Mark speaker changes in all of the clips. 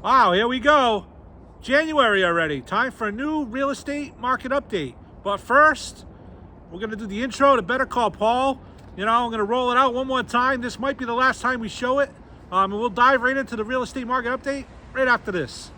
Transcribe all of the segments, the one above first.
Speaker 1: Wow, here we go. January already. Time for a new real estate market update. But first, we're going to do the intro to Better Call Paul. I'm going to roll it out one more time. This might be the last time we show it. And we'll dive right into the real estate market update right after this.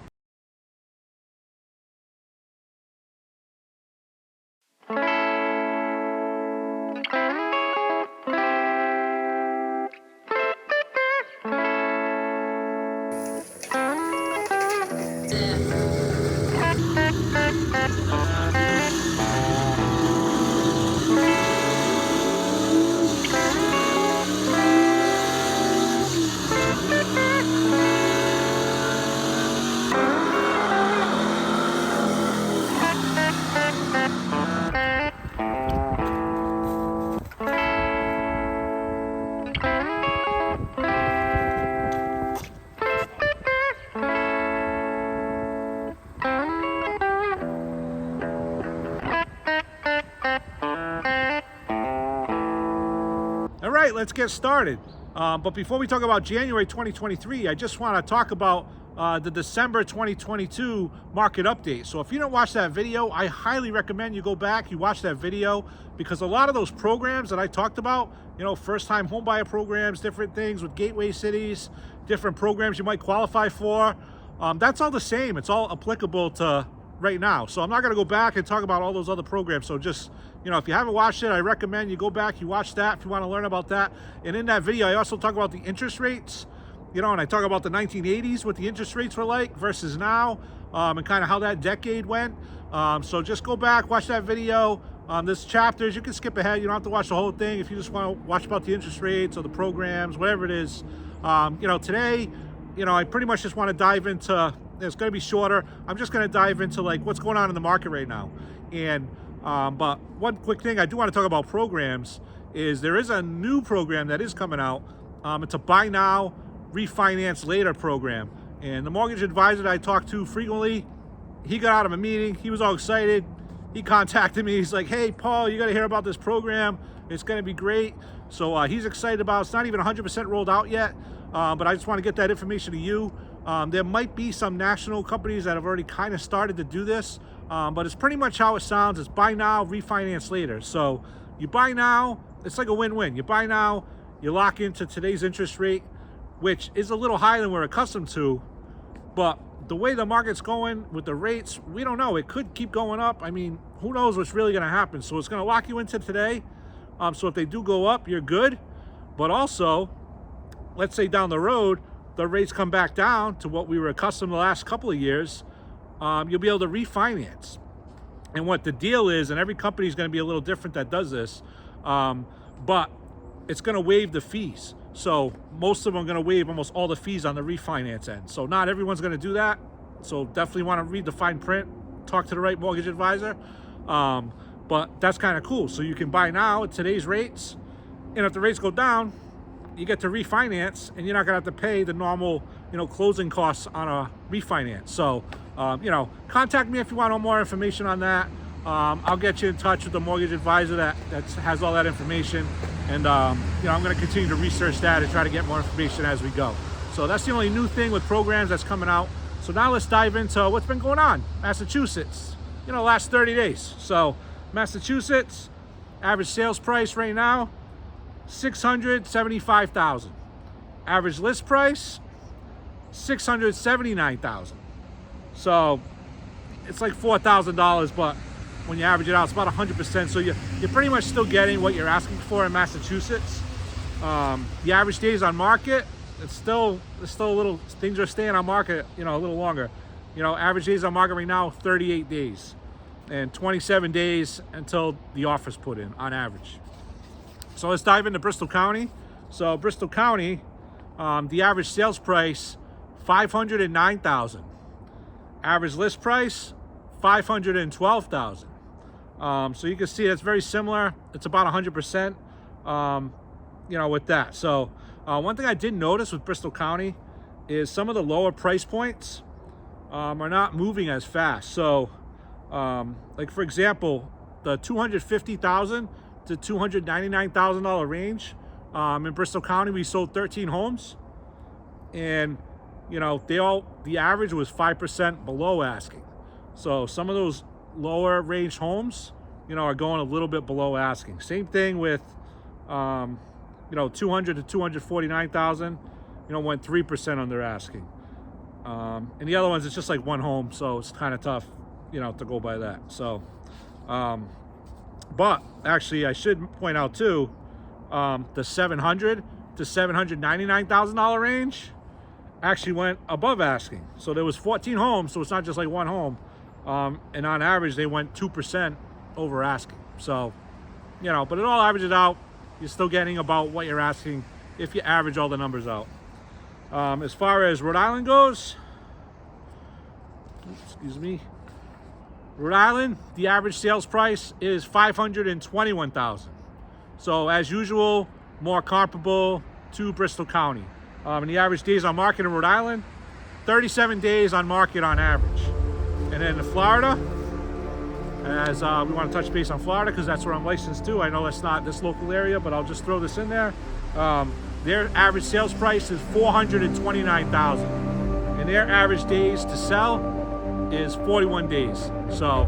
Speaker 1: All right, let's get started. But before we talk about January 2023, I just want to talk about the December 2022 market update. So if you don't watch that video, I highly recommend you go back, you watch that video, because a lot of those programs that I talked about, first-time homebuyer programs, different things with gateway cities, different programs you might qualify for, that's all the same. It's all applicable to right now. So I'm not going to go back and talk about all those other programs. So just, if you haven't watched it, I recommend you go back, you watch that if you want to learn about that. And in that video, I also talk about the interest rates, and I talk about the 1980s, what the interest rates were like versus now, and kind of how that decade went. So just go back, watch that video. There's chapters, you can skip ahead. You don't have to watch the whole thing if you just want to watch about the interest rates or the programs, whatever it is. Today, I pretty much just want to dive into, it's going to be shorter. I'm just going to dive into like what's going on in the market right now. And but one quick thing I do want to talk about programs is there is a new program that is coming out. It's a buy now, refinance later program. And the mortgage advisor that I talk to frequently, he got out of a meeting. He was all excited. He contacted me. He's like, "Hey, Paul, you got to hear about this program. It's going to be great." So he's excited about it. It's not even 100% rolled out yet, but I just want to get that information to you. There might be some national companies that have already kind of started to do this, but it's pretty much how it sounds. It's buy now, refinance later. So you buy now, it's like a win-win. You buy now, you lock into today's interest rate, which is a little higher than we're accustomed to, but the way the market's going with the rates, we don't know. It could keep going up. I mean, who knows what's really going to happen? So it's going to lock you into today. So if they do go up, you're good. But also, let's say down the road, the rates come back down to what we were accustomed to the last couple of years, you'll be able to refinance. And what the deal is, and every company is going to be a little different that does this, but it's going to waive the fees. So most of them are going to waive almost all the fees on the refinance end. So not everyone's going to do that. So definitely want to read the fine print, talk to the right mortgage advisor. But that's kind of cool. So you can buy now at today's rates, and if the rates go down, you get to refinance, and you're not going to have to pay the normal, closing costs on a refinance. So, contact me if you want more information on that. I'll get you in touch with the mortgage advisor that has all that information. And, I'm going to continue to research that and try to get more information as we go. So that's the only new thing with programs that's coming out. So now let's dive into what's been going on. Massachusetts, last 30 days. So Massachusetts, average sales price right now, $675,000. Average list price, $679,000. So it's like $4,000, but when you average it out, it's about 100%. So you're pretty much still getting what you're asking for in Massachusetts. The average days on market, it's still a little, things are staying on market, a little longer. Average days on market right now, 38 days, and 27 days until the offer's put in on average. So let's dive into Bristol County. So Bristol County, the average sales price, $509,000. Average list price, $512,000. So you can see that's very similar. It's about 100%, with that. So one thing I did notice with Bristol County is some of the lower price points are not moving as fast. So like for example, the $250,000 to $299,000 range in Bristol County, we sold 13 homes, and you know, the average was 5% below asking. So some of those lower range homes, you know, are going a little bit below asking. Same thing with, you know, 200 to 249,000, you know, went 3% under asking. And the other ones, it's just like one home, so it's kind of tough, you know, to go by that. So, but actually, I should point out too, the 700 to $799,000 range actually went above asking. So there was 14 homes, so it's not just like one home. And on average, they went 2% over asking. So, you know, but it all averages out. You're still getting about what you're asking if you average all the numbers out. As far as Rhode Island goes, excuse me, Rhode Island, the average sales price is $521,000. So as usual, more comparable to Bristol County. And the average days on market in Rhode Island, 37 days on market on average. And then in Florida, as we want to touch base on Florida because that's where I'm licensed to. I know it's not this local area, but I'll just throw this in there. Their average sales price is $429,000, and their average days to sell is 41 days. So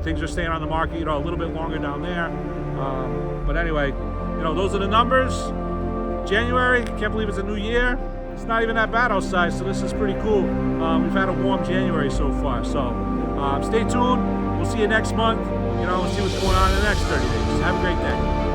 Speaker 1: things are staying on the market, you know, a little bit longer down there. But anyway, you know, those are the numbers. January, can't believe it's a new year. It's not even that bad outside, so this is pretty cool. We've had a warm January so far. So stay tuned. We'll see you next month. You know, see what's going on in the next 30 days. Have a great day.